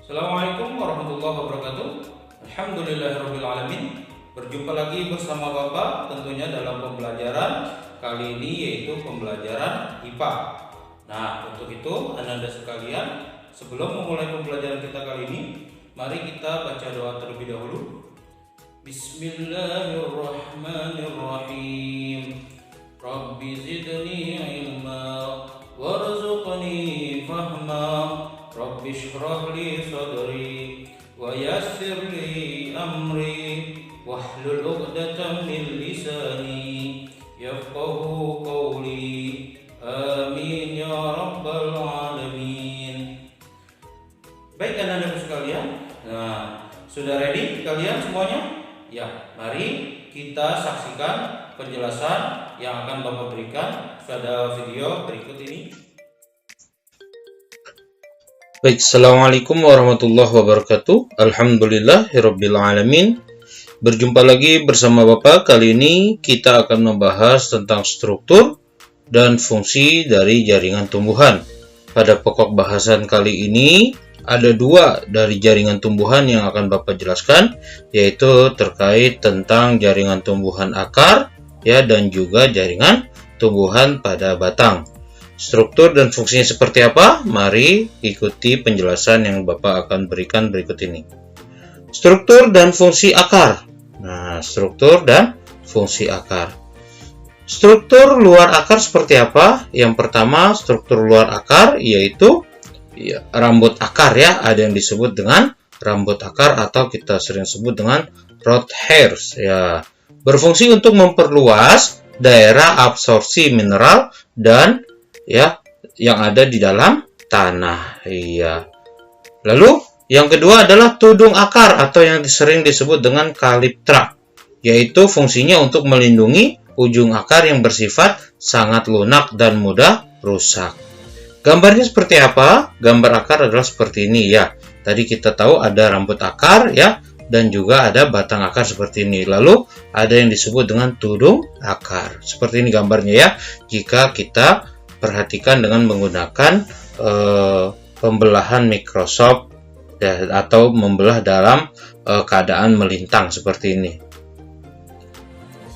Assalamualaikum warahmatullahi wabarakatuh. Alhamdulillahirabbil alamin. Berjumpa lagi bersama Bapak tentunya dalam pembelajaran kali ini, yaitu pembelajaran IPA. Nah, untuk itu Anda sekalian, sebelum memulai pembelajaran kita kali ini, mari kita baca doa terlebih dahulu. Bismillahirrahmanirrahim. Rabbi zidni ilma warzuqni fahma. Rabbi shrah li sadri wa yassir li amri wahlul 'uqdatam min lisani yafqahu qawli. Amin ya rabbal alamin. Baik anak-anak sekalian, nah, sudah ready kalian semuanya? Ya, mari kita saksikan penjelasan yang akan Bapak berikan pada video berikut ini. Baik, Assalamualaikum warahmatullahi wabarakatuh. Alhamdulillahirabbil alamin. Berjumpa lagi bersama Bapak. Kali ini kita akan membahas tentang struktur dan fungsi dari jaringan tumbuhan. Pada pokok bahasan kali ini ada dua dari jaringan tumbuhan yang akan Bapak jelaskan, yaitu terkait tentang jaringan tumbuhan akar ya, dan juga jaringan tumbuhan pada batang. Struktur dan fungsinya seperti apa? Mari ikuti penjelasan yang Bapak akan berikan berikut ini. Struktur dan fungsi akar. Nah, struktur dan fungsi akar. Struktur luar akar seperti apa? Yang pertama, struktur luar akar yaitu rambut akar ya, ada yang disebut dengan rambut akar atau kita sering sebut dengan root hairs ya. Berfungsi untuk memperluas daerah absorpsi mineral dan ya yang ada di dalam tanah. Iya. Lalu yang kedua adalah tudung akar atau yang sering disebut dengan kaliptra, yaitu fungsinya untuk melindungi ujung akar yang bersifat sangat lunak dan mudah rusak. Gambarnya seperti apa? Gambar akar adalah seperti ini ya. Tadi kita tahu ada rambut akar ya, dan juga ada batang akar seperti ini. Lalu ada yang disebut dengan tudung akar. Seperti ini gambarnya ya. Jika kita perhatikan dengan menggunakan pembelahan mikroskop ya, atau membelah dalam keadaan melintang seperti ini.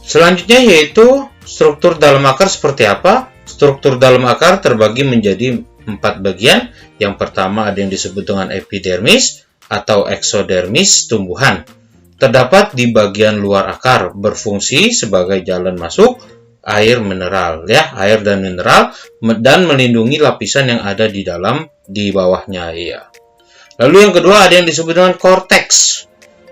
Selanjutnya yaitu struktur dalam akar seperti apa? Struktur dalam akar terbagi menjadi 4 bagian. Yang pertama ada yang disebut dengan epidermis atau eksodermis tumbuhan. Terdapat di bagian luar akar, berfungsi sebagai jalan masuk air mineral ya, air dan mineral, dan melindungi lapisan yang ada di bawahnya ya. Lalu yang kedua ada yang disebut dengan korteks.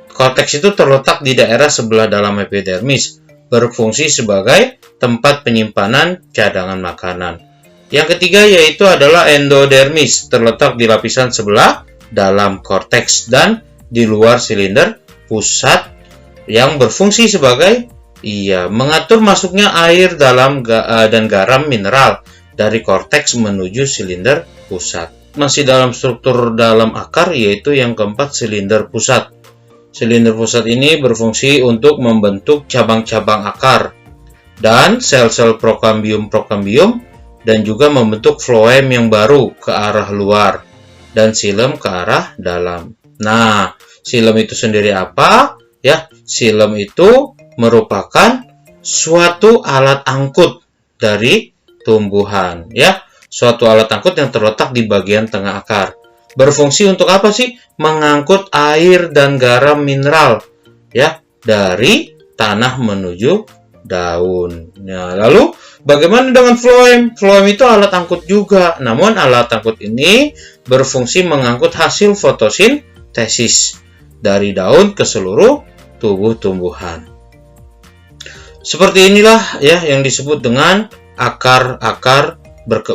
Korteks itu terletak di daerah sebelah dalam epidermis, berfungsi sebagai tempat penyimpanan cadangan makanan. Yang ketiga yaitu adalah endodermis, terletak di lapisan sebelah dalam korteks dan di luar silinder pusat, yang berfungsi sebagai mengatur masuknya air dan garam mineral dari korteks menuju silinder pusat. Masih dalam struktur dalam akar yaitu yang keempat, silinder pusat. Silinder pusat ini berfungsi untuk membentuk cabang-cabang akar dan sel-sel prokambium dan juga membentuk floem yang baru ke arah luar dan silem ke arah dalam. Nah, silem itu sendiri apa? Ya, silem itu merupakan suatu alat angkut dari tumbuhan ya, suatu alat angkut yang terletak di bagian tengah akar. Berfungsi untuk apa sih? Mengangkut air dan garam mineral ya dari tanah menuju daun. Nah, lalu bagaimana dengan floem? Floem itu alat angkut juga, namun alat angkut ini berfungsi mengangkut hasil fotosintesis dari daun ke seluruh tubuh tumbuhan. Seperti inilah ya yang disebut dengan akar-akar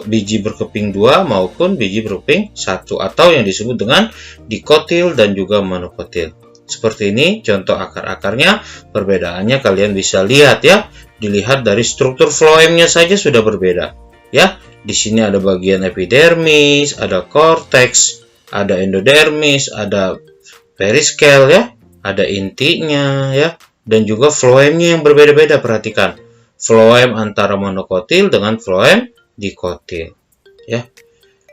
biji berkeping 2 maupun biji berkeping 1, atau yang disebut dengan dikotil dan juga monokotil. Seperti ini contoh akar-akarnya. Perbedaannya kalian bisa lihat ya. Dilihat dari struktur floemnya saja sudah berbeda ya. Di sini ada bagian epidermis, ada korteks, ada endodermis, ada periskel ya, ada intinya ya, dan juga floemnya yang berbeda-beda. Perhatikan floem antara monokotil dengan floem dikotil ya.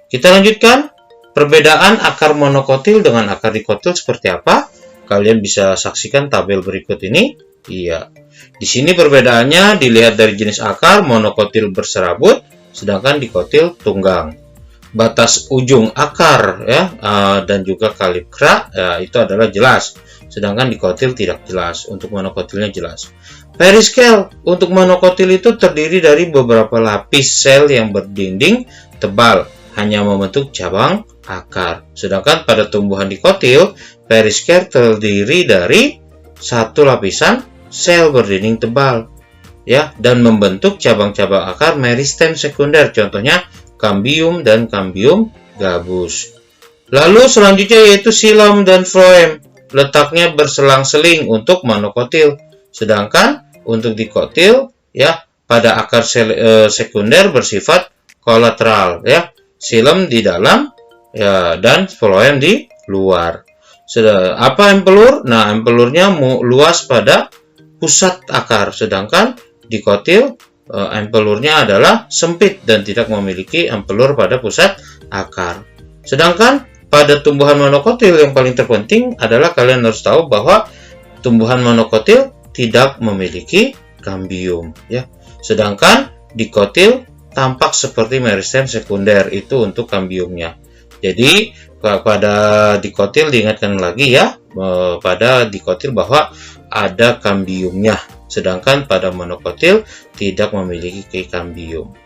Kita lanjutkan. Perbedaan akar monokotil dengan akar dikotil seperti apa? Kalian bisa saksikan tabel berikut ini. Iya. Di sini perbedaannya dilihat dari jenis akar, monokotil berserabut, sedangkan dikotil tunggang. Batas ujung akar ya dan juga kaliptra ya, itu adalah jelas, sedangkan dikotil tidak jelas. Untuk monokotilnya jelas. Periskel untuk monokotil itu terdiri dari beberapa lapis sel yang berdinding tebal, hanya membentuk cabang akar. Sedangkan pada tumbuhan dikotil, periskel terdiri dari satu lapisan sel berdinding tebal ya, dan membentuk cabang-cabang akar meristem sekunder, contohnya cambium dan cambium gabus. Lalu selanjutnya yaitu xilem dan phloem, letaknya berselang-seling untuk monokotil, sedangkan untuk dikotil ya pada akar sekunder bersifat kolateral ya, xilem di dalam ya dan phloem di luar. Apa empelur? Nah, empelurnya luas pada pusat akar, sedangkan dikotil empelurnya adalah sempit dan tidak memiliki empelur pada pusat akar. Sedangkan pada tumbuhan monokotil yang paling terpenting adalah kalian harus tahu bahwa tumbuhan monokotil tidak memiliki cambium ya. Sedangkan dikotil tampak seperti meristem sekunder, itu untuk cambiumnya. Jadi pada dikotil diingatkan lagi ya, pada dikotil bahwa ada cambiumnya, sedangkan pada monokotil tidak memiliki cambium.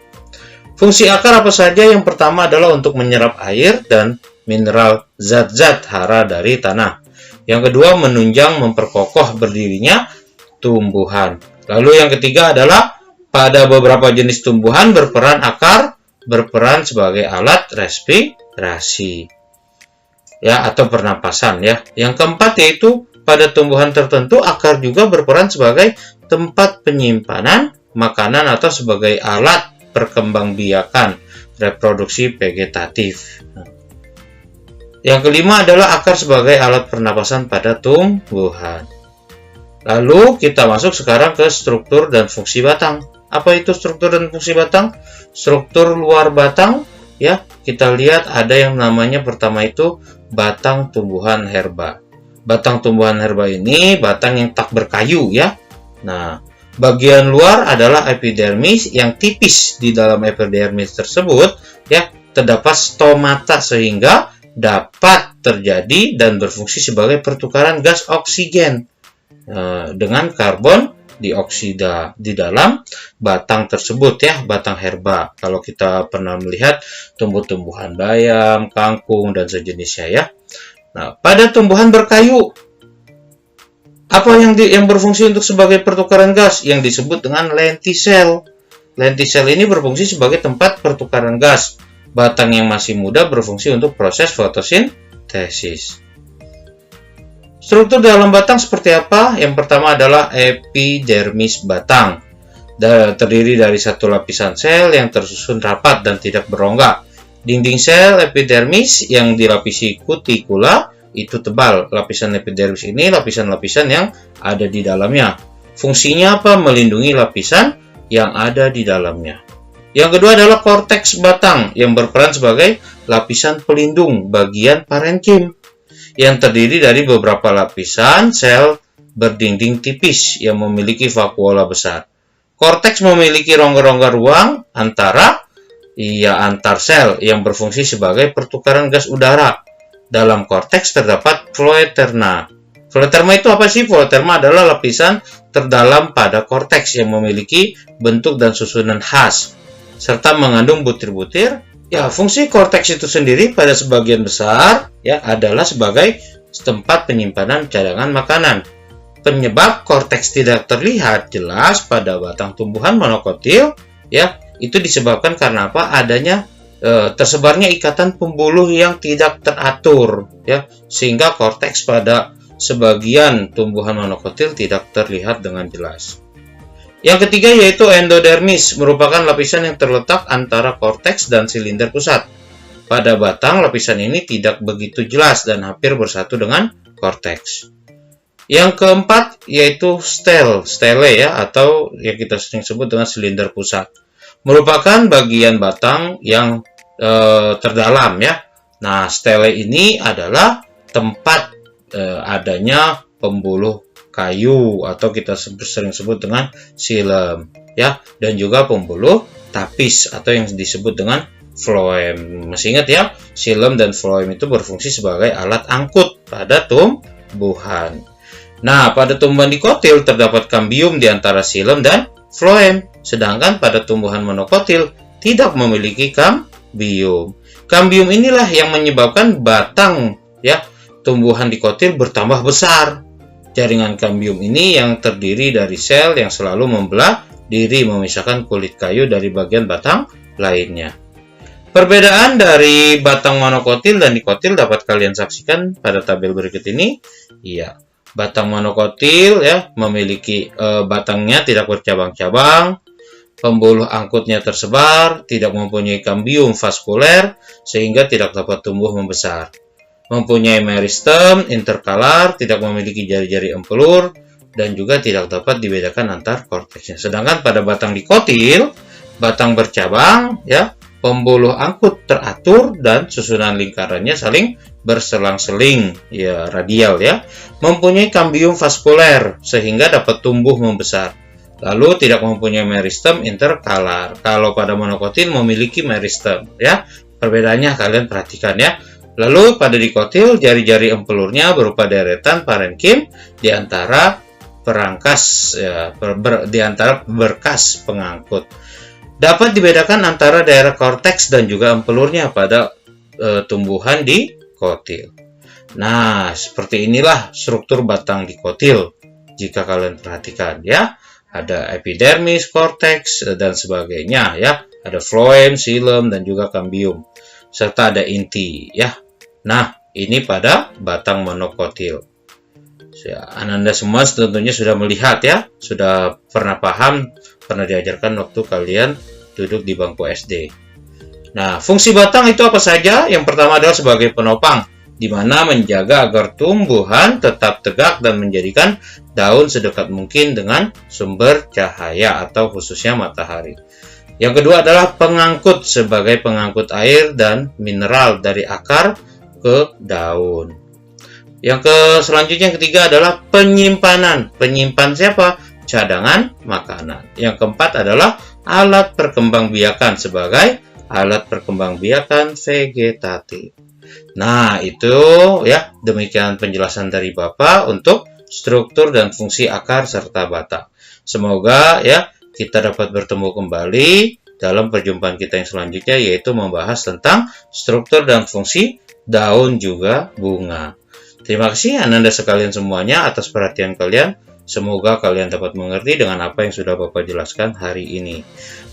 Fungsi akar apa saja? Yang pertama adalah untuk menyerap air dan mineral zat-zat hara dari tanah. Yang kedua, menunjang memperkokoh berdirinya tumbuhan. Lalu yang ketiga adalah pada beberapa jenis tumbuhan akar berperan sebagai alat respirasi ya, atau pernapasan ya. Yang keempat yaitu pada tumbuhan tertentu akar juga berperan sebagai tempat penyimpanan makanan atau sebagai alat perkembangbiakan reproduksi vegetatif. Yang kelima adalah akar sebagai alat pernapasan pada tumbuhan. Lalu kita masuk sekarang ke struktur dan fungsi batang. Apa itu struktur dan fungsi batang? Struktur luar batang ya, kita lihat ada yang namanya pertama itu batang tumbuhan herba. Batang tumbuhan herba ini batang yang tak berkayu ya. Nah, bagian luar adalah epidermis yang tipis. Di dalam epidermis tersebut ya terdapat stomata sehingga dapat terjadi dan berfungsi sebagai pertukaran gas oksigen dengan karbon dioksida di dalam batang tersebut ya, batang herba. Kalau kita pernah melihat tumbuh-tumbuhan bayam, kangkung dan sejenisnya ya. Nah, pada tumbuhan berkayu, apa yang berfungsi untuk sebagai pertukaran gas? Yang disebut dengan lentisel. Lentisel ini berfungsi sebagai tempat pertukaran gas. Batang yang masih muda berfungsi untuk proses fotosintesis. Struktur dalam batang seperti apa? Yang pertama adalah epidermis batang. Terdiri dari satu lapisan sel yang tersusun rapat dan tidak berongga. Dinding sel epidermis yang dilapisi kutikula itu tebal. Lapisan epidermis ini lapisan-lapisan yang ada di dalamnya. Fungsinya apa? Melindungi lapisan yang ada di dalamnya. Yang kedua adalah korteks batang yang berperan sebagai lapisan pelindung bagian parenkim yang terdiri dari beberapa lapisan sel berdinding tipis yang memiliki vakuola besar. Korteks memiliki rongga-rongga ruang antar sel yang berfungsi sebagai pertukaran gas udara. Dalam korteks terdapat floeterma. Floeterma itu apa sih? Floeterma adalah lapisan terdalam pada korteks yang memiliki bentuk dan susunan khas serta mengandung butir-butir. Ya, fungsi korteks itu sendiri pada sebagian besar ya adalah sebagai tempat penyimpanan cadangan makanan. Penyebab korteks tidak terlihat jelas pada batang tumbuhan monokotil ya, itu disebabkan karena apa? Adanya tersebarnya ikatan pembuluh yang tidak teratur ya, sehingga korteks pada sebagian tumbuhan monokotil tidak terlihat dengan jelas. Yang ketiga yaitu endodermis, merupakan lapisan yang terletak antara korteks dan silinder pusat. Pada batang, lapisan ini tidak begitu jelas dan hampir bersatu dengan korteks. Yang keempat yaitu stele ya, atau yang kita sering sebut dengan silinder pusat. Merupakan bagian batang yang terdalam ya. Nah, stele ini adalah tempat adanya pembuluh kayu atau kita sering sebut dengan xilem, ya, dan juga pembuluh tapis atau yang disebut dengan floem. Masih ingat ya, xilem dan floem itu berfungsi sebagai alat angkut pada tumbuhan. Nah, pada tumbuhan dikotil terdapat kambium di antara xilem dan floem, sedangkan pada tumbuhan monokotil tidak memiliki kambium. Kambium inilah yang menyebabkan batang ya tumbuhan dikotil bertambah besar. Jaringan kambium ini yang terdiri dari sel yang selalu membelah diri memisahkan kulit kayu dari bagian batang lainnya. Perbedaan dari batang monokotil dan dikotil dapat kalian saksikan pada tabel berikut ini. Iya, batang monokotil ya memiliki batangnya tidak bercabang-cabang, pembuluh angkutnya tersebar, tidak mempunyai kambium vaskuler sehingga tidak dapat tumbuh membesar. Mempunyai meristem interkalar, tidak memiliki jari-jari empelur, dan juga tidak dapat dibedakan antar korteksnya. Sedangkan pada batang dikotil, batang bercabang, ya, pembuluh angkut teratur dan susunan lingkarannya saling berselang-seling, ya, radial, ya, mempunyai kambium vaskuler sehingga dapat tumbuh membesar. Lalu tidak mempunyai meristem interkalar. Kalau pada monokotil memiliki meristem, ya. Perbedaannya kalian perhatikan ya. Lalu pada dikotil jari-jari empelurnya berupa deretan parenkim di antara perangkas ya, di antara berkas pengangkut. Dapat dibedakan antara daerah korteks dan juga empelurnya pada tumbuhan dikotil. Nah, seperti inilah struktur batang dikotil jika kalian perhatikan ya. Ada epidermis, korteks dan sebagainya ya. Ada floem, xilem dan juga kambium serta ada inti ya. Nah, ini pada batang monokotil. Ananda semua tentunya sudah melihat ya, sudah pernah paham, pernah diajarkan waktu kalian duduk di bangku SD. Nah, fungsi batang itu apa saja? Yang pertama adalah sebagai penopang, di mana menjaga agar tumbuhan tetap tegak dan menjadikan daun sedekat mungkin dengan sumber cahaya atau khususnya matahari. Yang kedua adalah pengangkut sebagai pengangkut air dan mineral dari akar ke daun. Selanjutnya yang ketiga adalah penyimpanan. Penyimpan siapa? Cadangan makanan. Yang keempat adalah alat perkembangbiakan sebagai alat perkembangbiakan vegetatif. Nah, itu ya, demikian penjelasan dari Bapak untuk struktur dan fungsi akar serta batang. Semoga ya kita dapat bertemu kembali dalam perjumpaan kita yang selanjutnya, yaitu membahas tentang struktur dan fungsi daun juga bunga. Terima kasih Ananda sekalian semuanya atas perhatian kalian. Semoga kalian dapat mengerti dengan apa yang sudah Bapak jelaskan hari ini.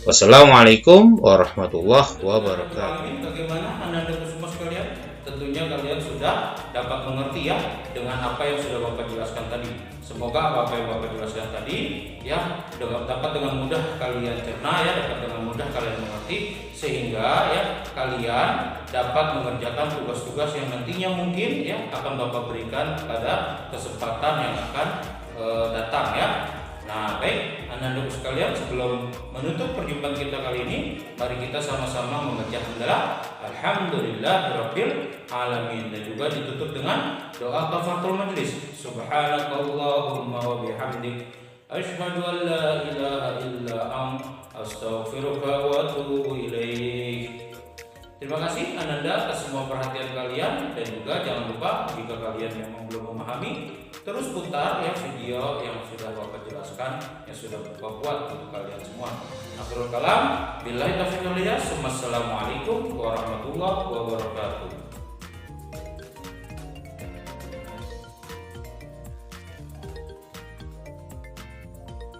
Wassalamualaikum warahmatullahi wabarakatuh. Bagaimana Ananda semua sekalian? Tentunya kalian sudah dapat mengerti ya dengan apa yang sudah Bapak jelaskan tadi. Semoga apa yang Bapak jelaskan tadi ya dapat dengan mudah kalian cerna ya, dapat dengan mudah kalian mengerti sehingga ya kalian dapat mengerjakan tugas-tugas yang nantinya mungkin ya akan Bapak berikan pada kesempatan yang akan datang ya. Nah, baik Ananda sekalian, sebelum menutup perjumpaan kita kali ini, mari kita sama-sama membaca hamdalah alhamdulillahirabbil alamin dan juga ditutup dengan doa kafaratul majlis. Subhanakallahumma wa bihamdik asyhadu an la ilaha illa anta astaghfiruka wa atubu ilaik. Terima kasih Ananda atas semua perhatian kalian, dan juga jangan lupa jika kalian memang belum memahami, terus putar ya video yang sudah Bapak jelaskan, yang sudah Bapak buat untuk kalian semua. Akhirul kalam, billahi taufiq wal hidayah. Wassalamualaikum warahmatullahi wabarakatuh.